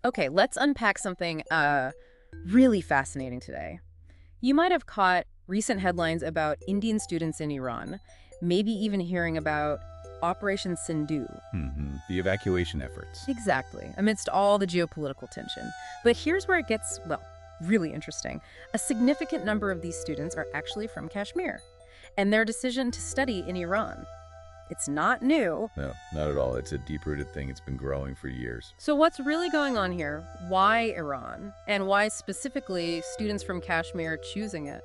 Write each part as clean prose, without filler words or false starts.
Okay, let's unpack something really fascinating today. You might have caught recent headlines about Indian students in Iran, maybe even hearing about Operation Sindhu. The evacuation efforts. Exactly, amidst all the geopolitical tension. But here's where it gets, well, really interesting. A significant number of these students are actually from Kashmir, and their decision to study in Iran. It's not new. No, not at all. It's a deep-rooted thing. It's been growing for years. So what's really going on here? Why Iran? And why specifically students from Kashmir choosing it?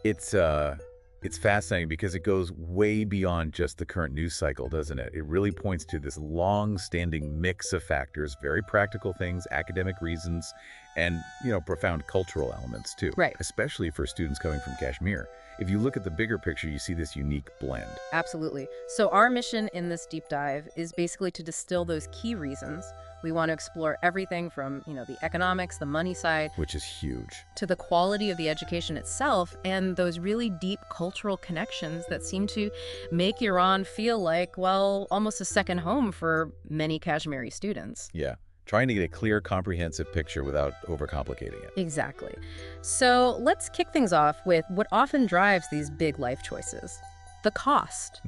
It's fascinating because it goes way beyond just the current news cycle, doesn't it? It really points to this long-standing mix of factors, very practical things, academic reasons, and, profound cultural elements too. Right. Especially for students coming from Kashmir. If you look at the bigger picture, you see this unique blend. Absolutely. So our mission in this deep dive is basically to distill those key reasons. We want to explore everything from, the economics, the money side, Which is huge. to the quality of the education itself and those really deep cultural connections that seem to make Iran feel like, well, almost a second home for many Kashmiri students. Yeah. Trying to get a clear, comprehensive picture without overcomplicating it. Exactly. So let's kick things off with what often drives these big life choices: the cost.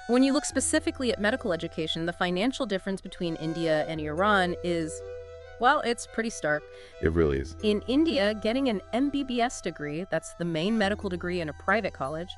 When you look specifically at medical education, the financial difference between India and Iran is, well, it's pretty stark. It really is. In India, getting an MBBS degree, that's the main medical degree in a private college,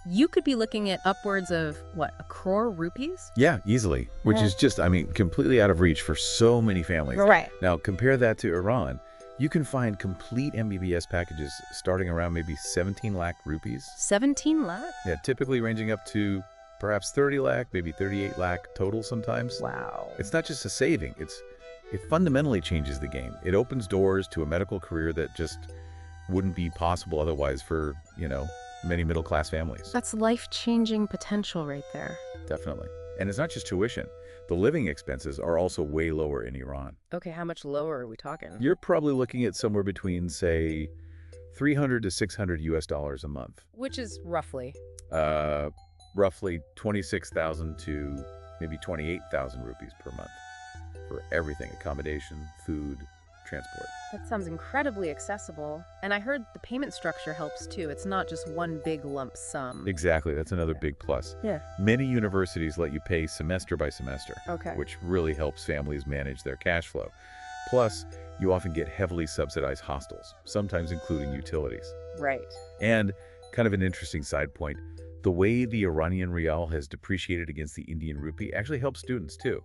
you could be looking at upwards of, what, 1 crore rupees? Yeah, easily. Which is just, completely out of reach for so many families. Right. Now, compare that to Iran. You can find complete MBBS packages starting around maybe 17 lakh rupees. 17 lakh? Yeah, typically ranging up to perhaps 30 lakh, maybe 38 lakh total sometimes. Wow. It's not just a saving. It fundamentally changes the game. It opens doors to a medical career that just wouldn't be possible otherwise for, many middle-class families. That's life-changing potential right there. Definitely. And it's not just tuition. The living expenses are also way lower in Iran. Okay, how much lower are we talking? You're probably looking at somewhere between, say, 300 to 600 US dollars a month. Which is roughly? Roughly 26,000 to maybe 28,000 rupees per month for everything: accommodation, food, transport. That sounds incredibly accessible. And I heard the payment structure helps too. It's not just one big lump sum. Exactly. That's another big plus. Yeah. Many universities let you pay semester by semester, Okay. which really helps families manage their cash flow. Plus, you often get heavily subsidized hostels, sometimes including utilities. Right. And kind of an interesting side point, the way the Iranian rial has depreciated against the Indian rupee actually helps students too.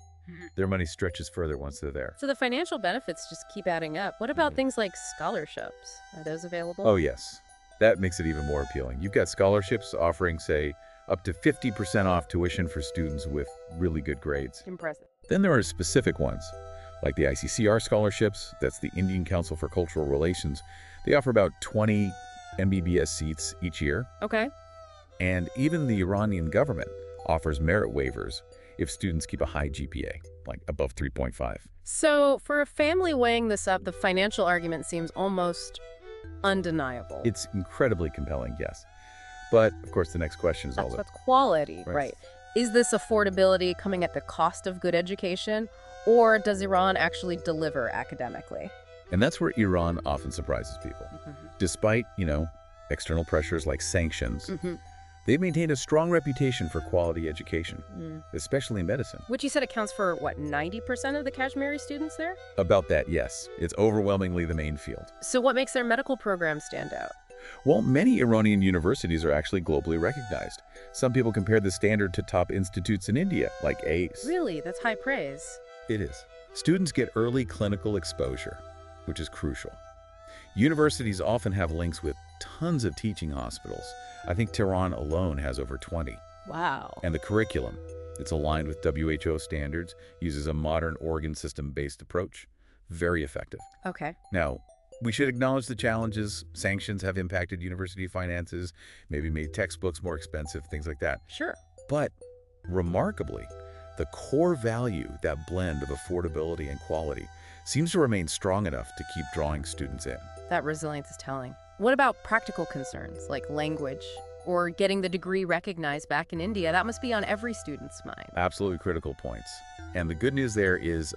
Their money stretches further once they're there. So the financial benefits just keep adding up. What about things like scholarships? Are those available? Oh, yes. That makes it even more appealing. You've got scholarships offering, say, up to 50% off tuition for students with really good grades. Impressive. Then there are specific ones, like the ICCR scholarships. That's the Indian Council for Cultural Relations. They offer about 20 MBBS seats each year. Okay. And even the Iranian government offers merit waivers if students keep a high GPA, like above 3.5. So for a family weighing this up, the financial argument seems almost undeniable. It's incredibly compelling, yes. But, of course, the next question is all That's quality, right? Is this affordability coming at the cost of good education, or does Iran actually deliver academically? And that's where Iran often surprises people. Despite, external pressures like sanctions, they've maintained a strong reputation for quality education, especially in medicine. Which you said accounts for, what, 90% of the Kashmiri students there? About that, yes. It's overwhelmingly the main field. So what makes their medical program stand out? Well, many Iranian universities are actually globally recognized. Some people compare the standard to top institutes in India, like ACE. Really? That's high praise. It is. Students get early clinical exposure, which is crucial. Universities often have links with tons of teaching hospitals. I think Tehran alone has over 20. Wow. And the curriculum, it's aligned with WHO standards, uses a modern organ system-based approach. Very effective. Okay. Now, we should acknowledge the challenges. Sanctions have impacted university finances, maybe made textbooks more expensive, things like that. Sure. But remarkably, the core value, that blend of affordability and quality, seems to remain strong enough to keep drawing students in. That resilience is telling. What about practical concerns like language or getting the degree recognized back in India? That must be on every student's mind. Absolutely critical points. And the good news there is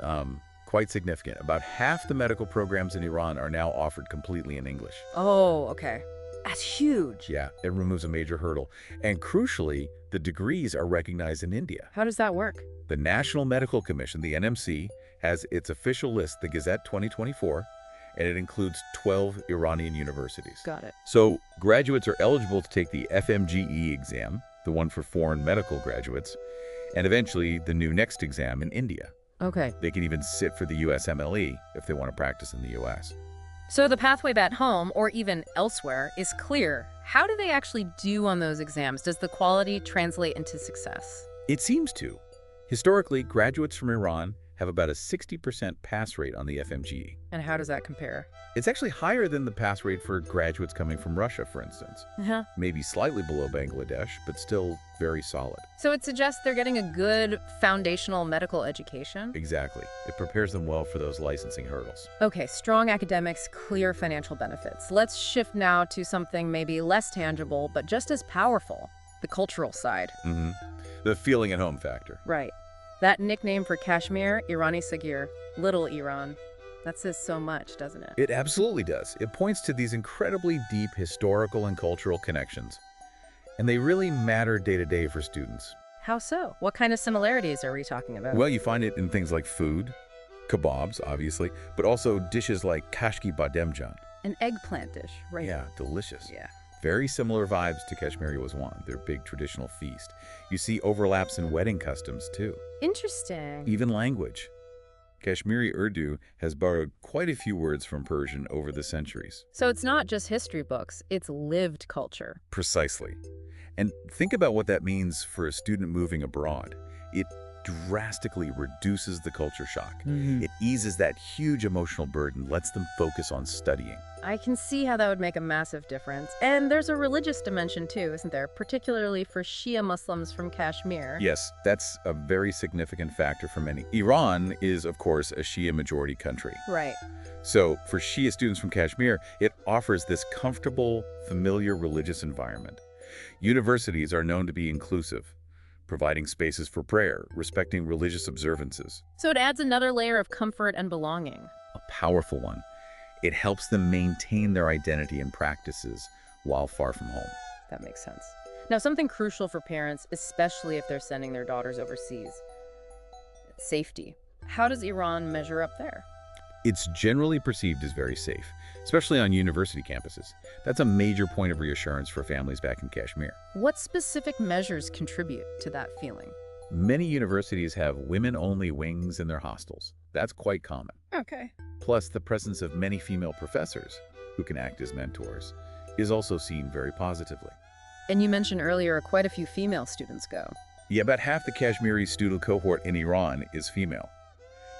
quite significant. About half the medical programs in Iran are now offered completely in English. Oh, okay. That's huge. Yeah, it removes a major hurdle. And crucially, the degrees are recognized in India. How does that work? The National Medical Commission, the NMC, has its official list, the Gazette 2024, and it includes 12 Iranian universities. Got it. So graduates are eligible to take the FMGE exam, the one for foreign medical graduates, and eventually the new next exam in India. Okay. They can even sit for the USMLE if they want to practice in the US. So the pathway back home, or even elsewhere, is clear. How do they actually do on those exams? Does the quality translate into success? It seems to. Historically, graduates from Iran have about a 60% pass rate on the FMGE. And how does that compare? It's actually higher than the pass rate for graduates coming from Russia, for instance. Maybe slightly below Bangladesh, but still very solid. So it suggests they're getting a good foundational medical education? Exactly. It prepares them well for those licensing hurdles. Okay, strong academics, clear financial benefits. Let's shift now to something maybe less tangible, but just as powerful, the cultural side. The feeling at home factor. Right. That nickname for Kashmir, Irani Sagir, Little Iran. That says so much, doesn't it? It absolutely does. It points to these incredibly deep historical and cultural connections. And they really matter day to day for students. How so? What kind of similarities are we talking about? Well, you find it in things like food, kebabs, obviously, but also dishes like kashki bademjan. An eggplant dish, right? Yeah, delicious. Yeah. Very similar vibes to Kashmiri Wazwan, their big traditional feast. You see overlaps in wedding customs, too. Interesting. Even language. Kashmiri Urdu has borrowed quite a few words from Persian over the centuries. So it's not just history books, it's lived culture. Precisely. And think about what that means for a student moving abroad. It drastically reduces the culture shock. It eases that huge emotional burden, lets them focus on studying. I can see how that would make a massive difference. And there's a religious dimension too, isn't there? Particularly for Shia Muslims from Kashmir. Yes, that's a very significant factor for many. Iran is, of course, a Shia majority country. Right. So for Shia students from Kashmir, it offers this comfortable, familiar religious environment. Universities are known to be inclusive, providing spaces for prayer, respecting religious observances. So it adds another layer of comfort and belonging. A powerful one. It helps them maintain their identity and practices while far from home. That makes sense. Now, something crucial for parents, especially if they're sending their daughters overseas. Safety. How does Iran measure up there? It's generally perceived as very safe, especially on university campuses. That's a major point of reassurance for families back in Kashmir. What specific measures contribute to that feeling? Many universities have women-only wings in their hostels. That's quite common. Okay. Plus, the presence of many female professors who can act as mentors is also seen very positively. And you mentioned earlier quite a few female students go. Yeah, about half the Kashmiri student cohort in Iran is female.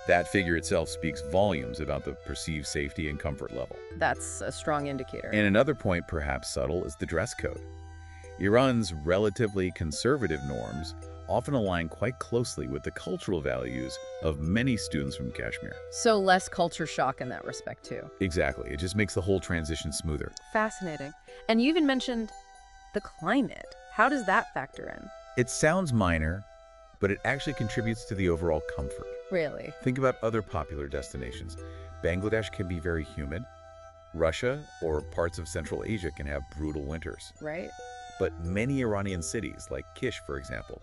That figure itself speaks volumes about the perceived safety and comfort level. That's a strong indicator. And another point, perhaps subtle, is the dress code. Iran's relatively conservative norms often align quite closely with the cultural values of many students from Kashmir. So less culture shock in that respect, too. Exactly. It just makes the whole transition smoother. Fascinating. And you even mentioned the climate. How does that factor in? It sounds minor, but it actually contributes to the overall comfort. Really? Think about other popular destinations. Bangladesh can be very humid. Russia or parts of Central Asia can have brutal winters. Right. But many Iranian cities, like Kish, for example,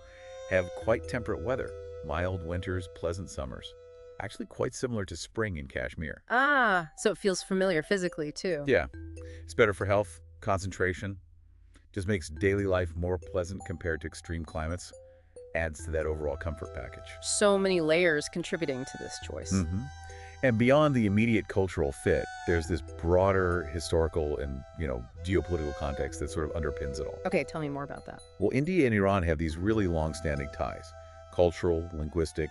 have quite temperate weather, mild winters, pleasant summers. Actually quite similar to spring in Kashmir. Ah, so it feels familiar physically, too. Yeah, it's better for health, concentration, just makes daily life more pleasant compared to extreme climates, adds to that overall comfort package. So many layers contributing to this choice. And beyond the immediate cultural fit, there's this broader historical and, geopolitical context that sort of underpins it all. Okay, tell me more about that. Well, India and Iran have these really long-standing ties, cultural, linguistic,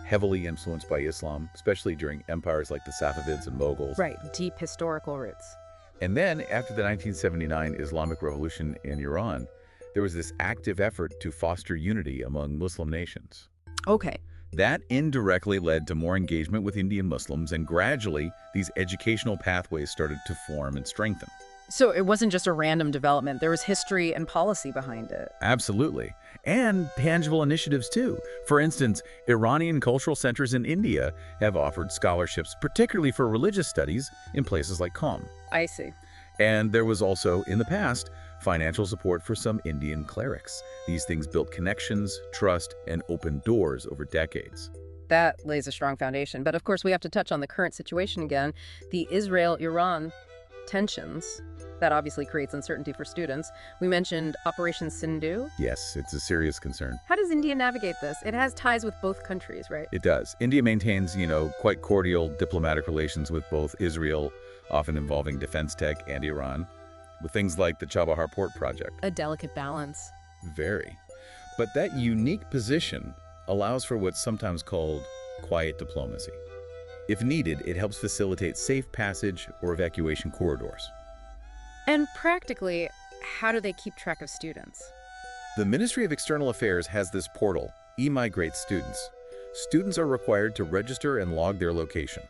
heavily influenced by Islam, especially during empires like the Safavids and Mughals. Right, deep historical roots. And then, after the 1979 Islamic Revolution in Iran, there was this active effort to foster unity among Muslim nations. Okay. That indirectly led to more engagement with Indian Muslims, and gradually, these educational pathways started to form and strengthen. So it wasn't just a random development. There was history and policy behind it. Absolutely. And tangible initiatives, too. For instance, Iranian cultural centers in India have offered scholarships, particularly for religious studies, in places like Qom. I see. And there was also, in the past, financial support for some Indian clerics. These things built connections, trust, and opened doors over decades. That lays a strong foundation. But of course, we have to touch on the current situation again, the Israel-Iran tensions. That obviously creates uncertainty for students. We mentioned Operation Sindhu. Yes, it's a serious concern. How does India navigate this? It has ties with both countries, right? It does. India maintains, quite cordial diplomatic relations with both Israel, often involving defense tech, and Iran, with things like the Chabahar Port project. A delicate balance. Very. But that unique position allows for what's sometimes called quiet diplomacy. If needed, it helps facilitate safe passage or evacuation corridors. And practically, how do they keep track of students? The Ministry of External Affairs has this portal, eMigrate Students. Students are required to register and log their location.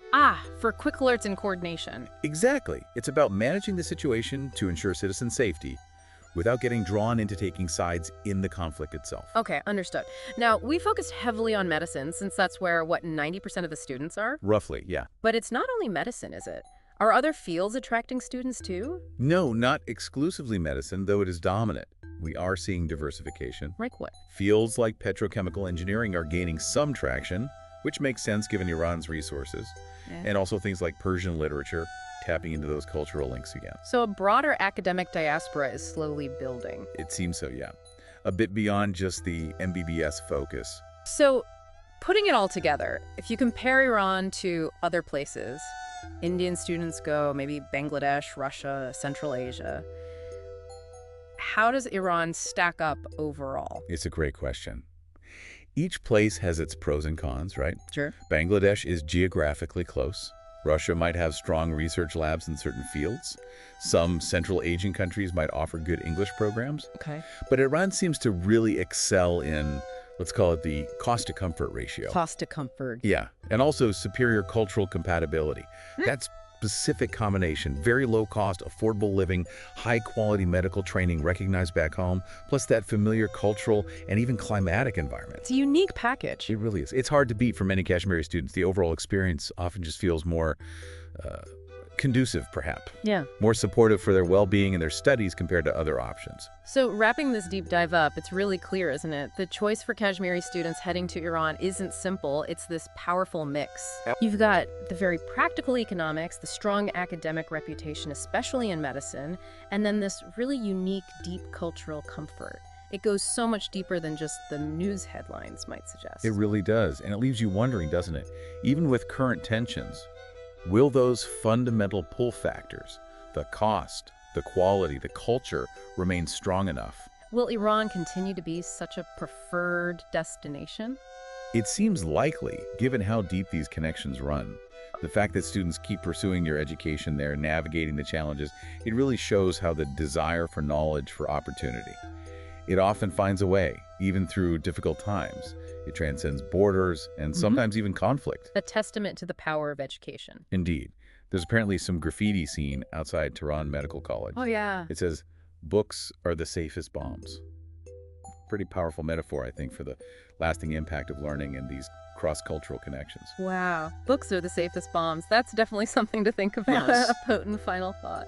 For quick alerts and coordination. Exactly. It's about managing the situation to ensure citizen safety without getting drawn into taking sides in the conflict itself. Okay, understood. Now, we focused heavily on medicine since that's where, 90% of the students are? Roughly, yeah. But it's not only medicine, is it? Are other fields attracting students too? No, not exclusively medicine, though it is dominant. We are seeing diversification. Like what? Fields like petrochemical engineering are gaining some traction, which makes sense given Iran's resources, and also things like Persian literature, tapping into those cultural links again. So a broader academic diaspora is slowly building. It seems so, yeah. A bit beyond just the MBBS focus. So, putting it all together, if you compare Iran to other places, Indian students go maybe Bangladesh, Russia, Central Asia. How does Iran stack up overall? It's a great question. Each place has its pros and cons, right? Sure. Bangladesh is geographically close. Russia might have strong research labs in certain fields. Some Central Asian countries might offer good English programs. Okay. But Iran seems to really excel in, let's call it the cost to comfort ratio. Cost to comfort. Yeah, and also superior cultural compatibility. That specific combination, very low cost, affordable living, high quality medical training recognized back home, plus that familiar cultural and even climatic environment. It's a unique package. It really is. It's hard to beat for many Kashmiri students. The overall experience often just feels more conducive, perhaps. Yeah. More supportive for their well-being and their studies compared to other options. So wrapping this deep dive up, it's really clear, isn't it? The choice for Kashmiri students heading to Iran isn't simple. It's this powerful mix. You've got the very practical economics, the strong academic reputation, especially in medicine, and then this really unique, deep cultural comfort. It goes so much deeper than just the news headlines might suggest. It really does, and it leaves you wondering, doesn't it? Even with current tensions, will those fundamental pull factors, the cost, the quality, the culture, remain strong enough? Will Iran continue to be such a preferred destination? It seems likely, given how deep these connections run. The fact that students keep pursuing their education there, navigating the challenges, it really shows how the desire for knowledge, for opportunity. It often finds a way, even through difficult times. It transcends borders and sometimes even conflict. A testament to the power of education. Indeed. There's apparently some graffiti seen outside Tehran Medical College. Oh, yeah. It says, "Books are the safest bombs." Pretty powerful metaphor, I think, for the lasting impact of learning and these cross-cultural connections. Wow. Books are the safest bombs. That's definitely something to think about. Yes. A potent final thought.